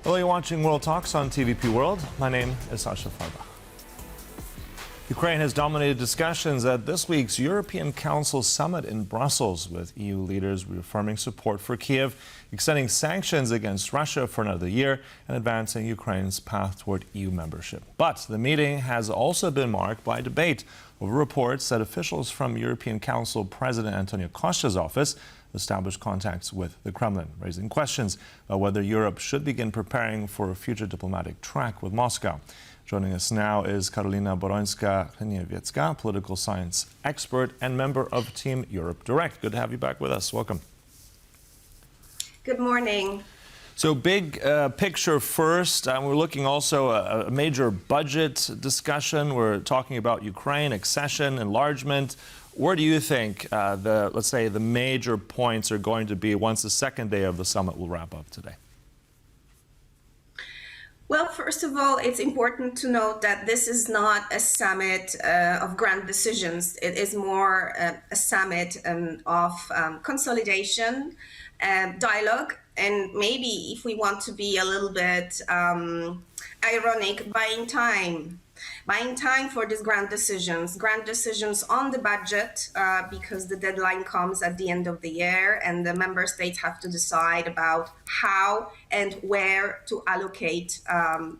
Hello, you're watching World Talks on TVP World. My name is Sasha Farba. Ukraine has dominated discussions at this week's European Council summit in Brussels, with EU leaders reaffirming support for Kyiv, extending sanctions against Russia for another year, and advancing Ukraine's path toward EU membership. But the meeting has also been marked by debate over reports that officials from European Council President António Costa's office established contacts with the Kremlin, raising questions about whether Europe should begin preparing for a future diplomatic track with Moscow. Joining us now is Karolina Borońska-Hryniewiecka, political science expert and member of Team Europe Direct. Good to have you back with us. Welcome. Good morning. So big picture first. We're looking also at a major budget discussion. We're talking about Ukraine, accession, enlargement. Where do you think let's say the major points are going to be once the second day of the summit will wrap up today? Well, first of all, it's important to note that this is not a summit of grand decisions. It is more a summit of consolidation, dialogue, and maybe, if we want to be a little bit ironic, buying time for these grand decisions on the budget, because the deadline comes at the end of the year and the member states have to decide about how and where to allocate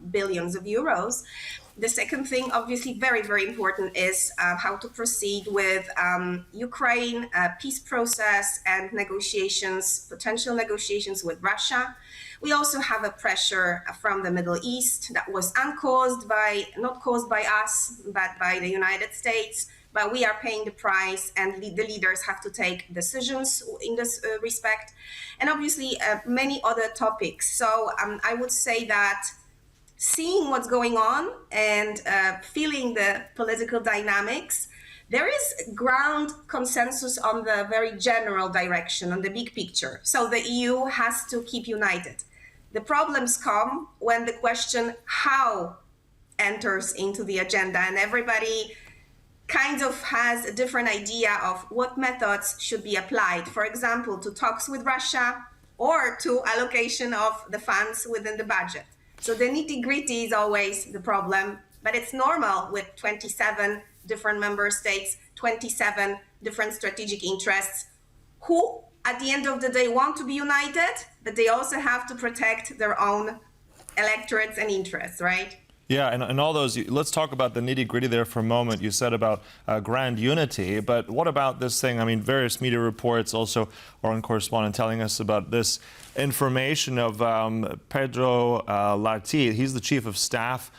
billions of euros. The second thing, obviously very, very important, is how to proceed with Ukraine peace process and negotiations, potential negotiations with Russia. We also have a pressure from the Middle East that was not caused by us, but by the United States. But we are paying the price, and the leaders have to take decisions in this respect. And obviously many other topics. So I would say that seeing what's going on and feeling the political dynamics, there is ground consensus on the very general direction, on the big picture. So the EU has to keep united. The problems come when the question how enters into the agenda, and everybody kind of has a different idea of what methods should be applied. For example, to talks with Russia or to allocation of the funds within the budget. So the nitty-gritty is always the problem, but it's normal with 27 different member states, 27 different strategic interests, who at the end of the day want to be united, but they also have to protect their own electorates and interests, right? Yeah, and all those, let's talk about the nitty-gritty there for a moment. You said about grand unity, but what about this thing? I mean, various media reports, also our own correspondent telling us about this information of Pedro Larti. He's the chief of staff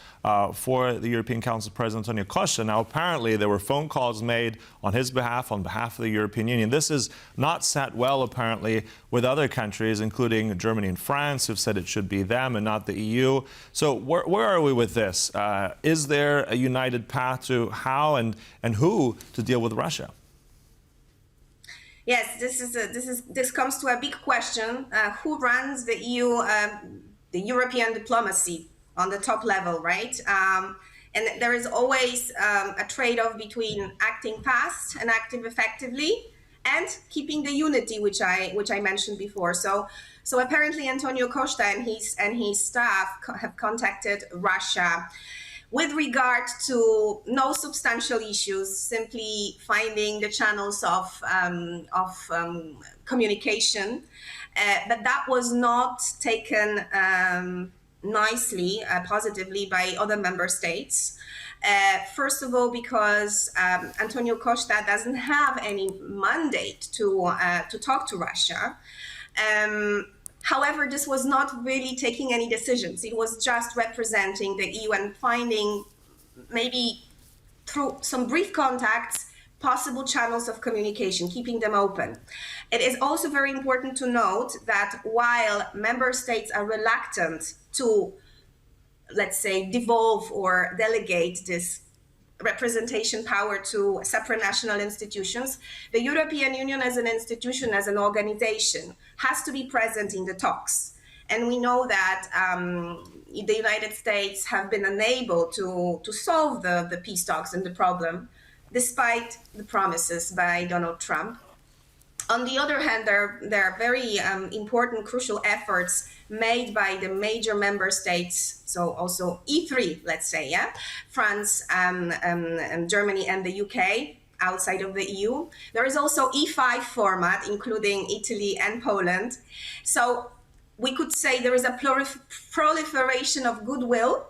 for the European Council President António Costa. Now, apparently, there were phone calls made on his behalf, on behalf of the European Union. This is not sat well, apparently, with other countries, including Germany and France, who've said it should be them and not the EU. So where are we with this? Is there a united path to how and who to deal with Russia? Yes, this comes to a big question. Who runs the EU, the European diplomacy on the top level, right? And there is always a trade-off between acting fast and acting effectively, and keeping the unity, which I mentioned before. So apparently António Costa and his staff have contacted Russia with regard to no substantial issues, simply finding the channels of communication. But that was not taken nicely, positively by other member states. First of all, because António Costa doesn't have any mandate to talk to Russia. However, this was not really taking any decisions. It was just representing the EU and finding, maybe through some brief contacts, possible channels of communication, keeping them open. It is also very important to note that while member states are reluctant to, let's say, devolve or delegate this representation power to separate national institutions, the European Union as an institution, as an organization, has to be present in the talks. And we know that the United States have been unable to solve the peace talks and the problem, despite the promises by Donald Trump. On the other hand, there are very important, crucial efforts made by the major member states, so also E3, let's say, yeah, France, Germany, and the UK, outside of the EU. There is also E5 format, including Italy and Poland. So we could say there is a proliferation of goodwill,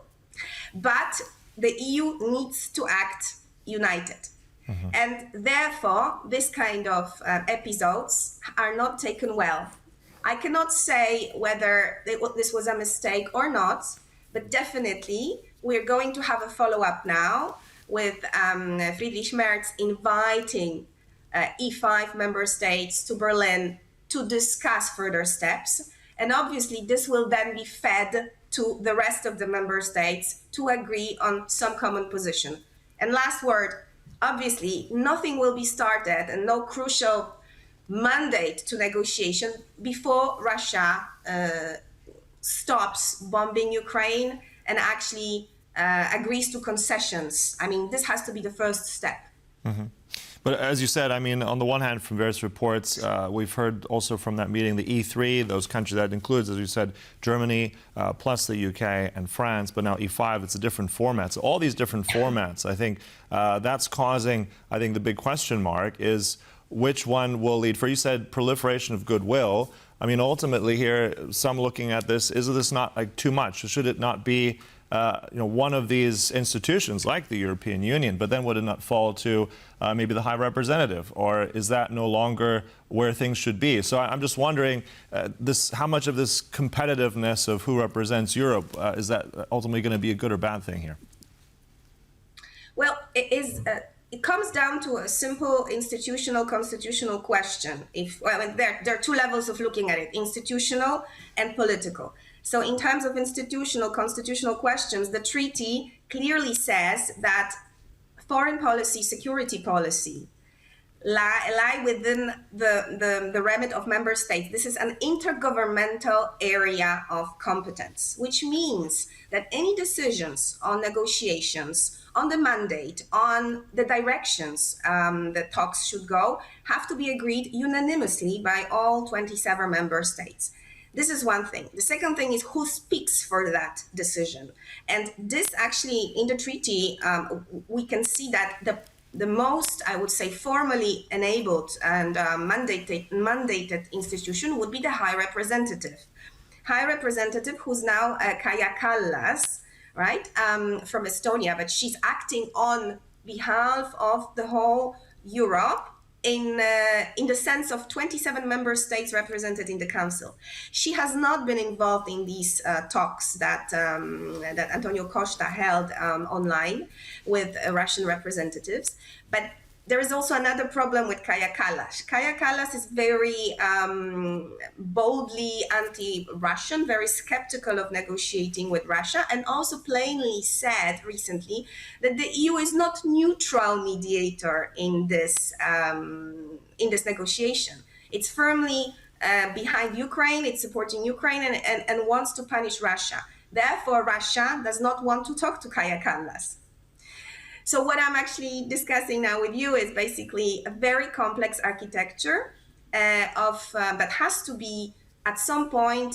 but the EU needs to act united. And therefore, this kind of episodes are not taken well. I cannot say whether this was a mistake or not, but definitely we're going to have a follow-up now with Friedrich Merz inviting E5 member states to Berlin to discuss further steps. And obviously, this will then be fed to the rest of the member states to agree on some common position. And last word, obviously, nothing will be started and no crucial mandate to negotiation before Russia stops bombing Ukraine and actually agrees to concessions. I mean, this has to be the first step. But as you said, I mean, on the one hand, from various reports, we've heard also from that meeting, the E3, those countries that includes, as you said, Germany, plus the UK and France, but now E5, it's a different format. So all these different formats, I think that's causing, I think the big question mark is which one will lead. For you said proliferation of goodwill. I mean, ultimately here, some looking at this, is this not like too much? Should it not be one of these institutions like the European Union, but then would it not fall to maybe the High Representative, or is that no longer where things should be? So I'm just wondering how much of this competitiveness of who represents Europe, is that ultimately going to be a good or bad thing here? Well, it comes down to a simple institutional, constitutional question. There are two levels of looking at it, institutional and political. So in terms of institutional, constitutional questions, the treaty clearly says that foreign policy, security policy lie within the remit of member states. This is an intergovernmental area of competence, which means that any decisions on negotiations, on the mandate, on the directions that talks should go, have to be agreed unanimously by all 27 member states. This is one thing. The second thing is who speaks for that decision. And this actually, in the treaty, we can see that the most, I would say, formally enabled and mandated institution would be the High Representative. High Representative, who's now Kaja Kallas, right, from Estonia, but she's acting on behalf of the whole Europe, in the sense of 27 member states represented in the Council. She has not been involved in these talks that António Costa held online with Russian representatives. But there is also another problem with Kaja Kallas. Kaja Kallas is very boldly anti-Russian, very skeptical of negotiating with Russia, and also plainly said recently that the EU is not neutral mediator in this negotiation. It's firmly behind Ukraine, it's supporting Ukraine and wants to punish Russia. Therefore, Russia does not want to talk to Kaja Kallas. So what I'm actually discussing now with you is basically a very complex architecture that has to be at some point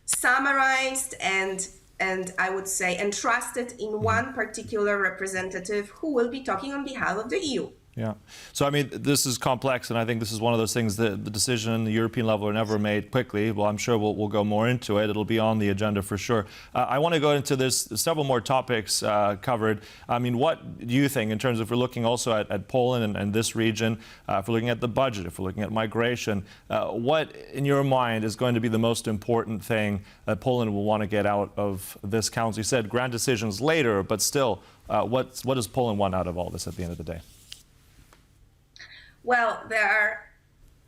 summarized and I would say entrusted in one particular representative who will be talking on behalf of the EU. Yeah. So, I mean, this is complex, and I think this is one of those things that the decision on the European level are never made quickly. Well, I'm sure we'll go more into it. It'll be on the agenda for sure. I want to go into this, several more topics covered. I mean, what do you think in terms of, if we're looking also at Poland and this region, if we're looking at the budget, if we're looking at migration, what in your mind is going to be the most important thing that Poland will want to get out of this council? You said grand decisions later, but still, what does Poland want out of all this at the end of the day? Well, there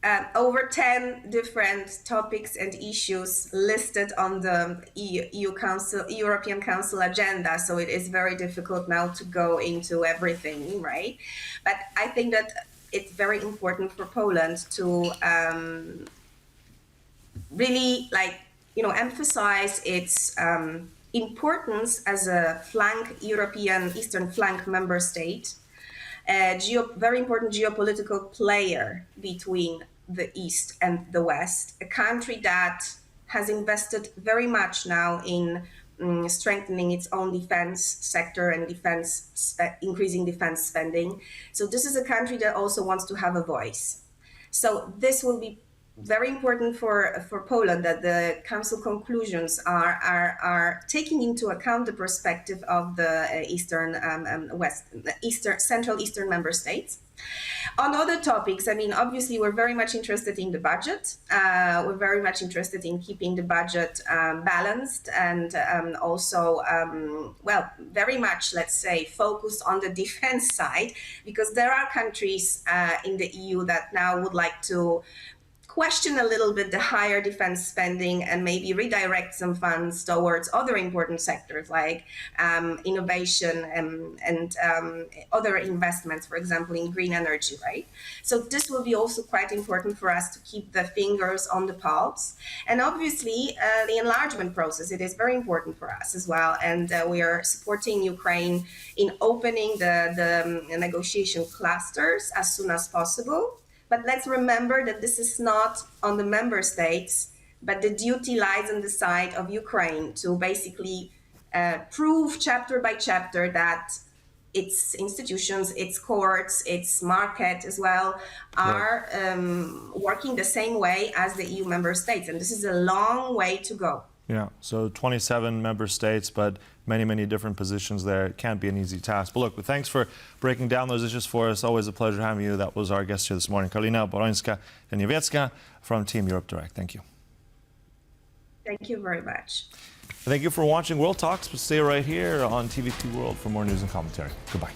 are over 10 different topics and issues listed on the European Council agenda, so it is very difficult now to go into everything, right? But I think that it's very important for Poland to really, emphasize its importance as a Eastern flank member state. a very important geopolitical player between the East and the West, a country that has invested very much now in strengthening its own defense sector and increasing defense spending. So this is a country that also wants to have a voice. So this will be very important for Poland, that the Council conclusions are taking into account the perspective of the Central Eastern member states. On other topics, I mean, obviously, we're very much interested in the budget. We're very much interested in keeping the budget balanced and also, well, very much, let's say, focused on the defense side, because there are countries in the EU that now would like to question a little bit the higher defense spending and maybe redirect some funds towards other important sectors like innovation and other investments, for example, in green energy, right? So this will be also quite important for us to keep the fingers on the pulse. And obviously, the enlargement process, it is very important for us as well. And we are supporting Ukraine in opening the negotiation clusters as soon as possible. But let's remember that this is not on the member states, but the duty lies on the side of Ukraine to basically prove chapter by chapter that its institutions, its courts, its market as well are working the same way as the EU member states. And this is a long way to go. Yeah, so 27 member states, but many different positions there. It can't be an easy task. But look, thanks for breaking down those issues for us. Always a pleasure having you. That was our guest here this morning, Karolina Borońska-Hryniewiecka from Team Europe Direct. Thank you. Thank you very much. Thank you for watching World Talks. Stay right here on TVP World for more news and commentary. Goodbye.